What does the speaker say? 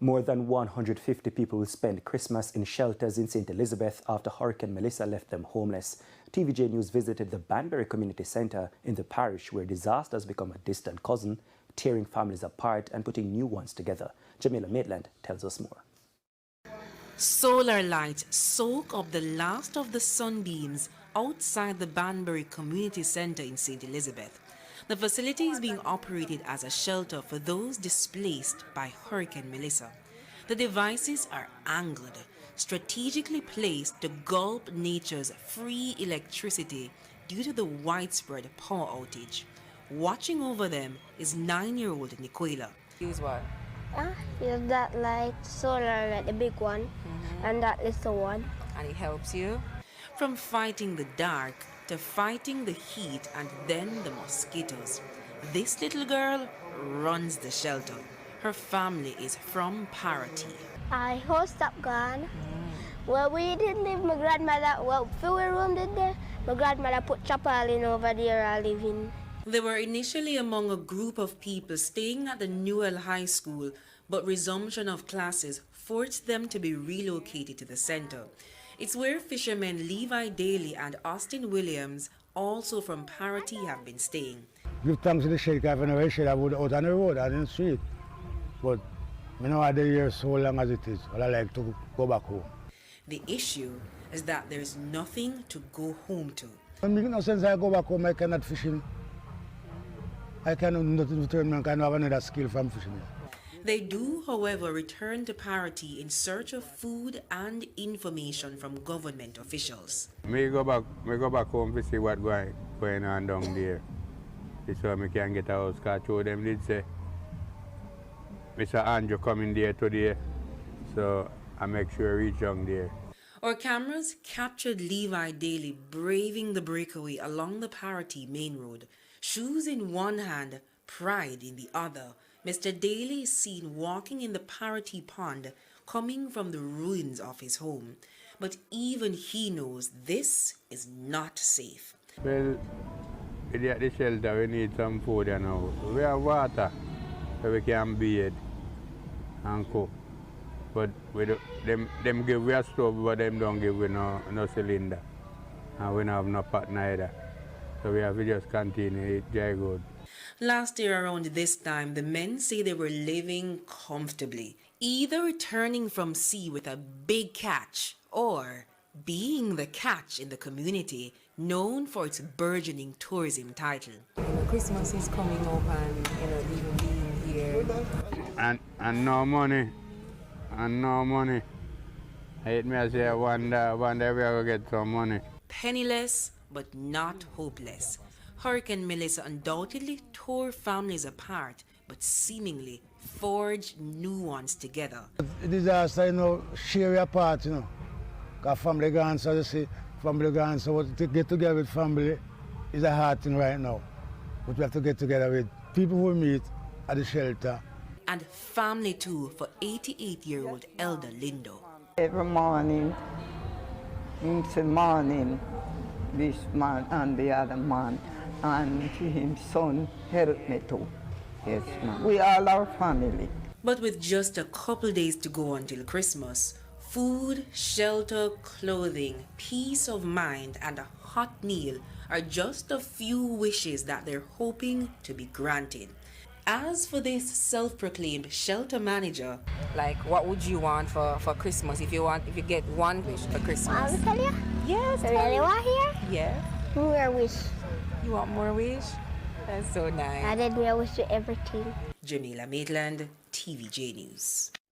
More than 150 people will spend Christmas in shelters in St. Elizabeth after Hurricane Melissa left them homeless. TVJ News visited the Banbury Community Centre in the parish where disaster has become a distant cousin, tearing families apart and putting new ones together. Jamaica Maitland tells us more. Solar lights soak up the last of the sunbeams outside the Banbury Community Centre in St. Elizabeth. The facility is being operated as a shelter for those displaced by Hurricane Melissa. The devices are angled, strategically placed to gulp nature's free electricity due to the widespread power outage. Watching over them is 9-year-old Nicola. Use what? Use that light, solar light, the big one, and that little one. And it helps you? From fighting the dark to fighting the heat and then the mosquitoes, this little girl runs the shelter. Her family is from Parity. I host up gone. Well, we didn't live my grandmother. Well, few room did there. My grandmother put chapel in over there I live in. They were initially among a group of people staying at the Newell High School, but resumption of classes forced them to be relocated to the center. It's where fishermen Levi Daly and Austin Williams, also from Parity, have been staying. Give thanks to the shade, because when I shade, I would out on the road and in the street. But I know I did here so long as it is, but I like to go back home. The issue is that there's nothing to go home to. It makes no sense I go back home, I cannot fishing. I cannot nothing to turn, I cannot have another skill from fishing. They do, however, return to Parity in search of food and information from government officials. Me go back home to see what's going on down there. This way I can get a house, because two of them did say, Mr. Andrew coming there today, so I make sure I reach down there. Our cameras captured Levi Daly braving the breakaway along the Parity main road. Shoes in one hand, pride in the other. Mr. Daly is seen walking in the Parity pond, coming from the ruins of his home. But even he knows this is not safe. Well, at the shelter we need some food, you know. We have water, so we can bathe and cook. But them give we a stove, but them don't give we no cylinder. And we don't have no pot neither. So we have to just continue eat dry good. Last year around this time, the men say they were living comfortably, either returning from sea with a big catch or being the catch in the community known for its burgeoning tourism title. Christmas is coming up and people being here. And no money. And no money. I hate me I say one day we are going to get some money. Penniless, but not hopeless. Hurricane Melissa undoubtedly tore families apart, but seemingly forged new ones together. The disaster, share your part, Because family gone, so you see, family gone, so to get together with family is a hard thing right now. But we have to get together with people who meet at the shelter. And family too for 88-year-old Elder Lindo. Every morning, it's the morning, this man and the other man, and his son helped me too. Yes, ma'am. We all are family. But with just a couple days to go until Christmas, food, shelter, clothing, peace of mind, and a hot meal are just a few wishes that they're hoping to be granted. As for this self-proclaimed shelter manager, Like, what would you want for Christmas if you get one wish for Christmas? I'll tell you. Yes. You really want here? Yeah. More wish. You want more wish? That's so nice. I did me a wish to everything. Jamaica Maitland, TVJ News.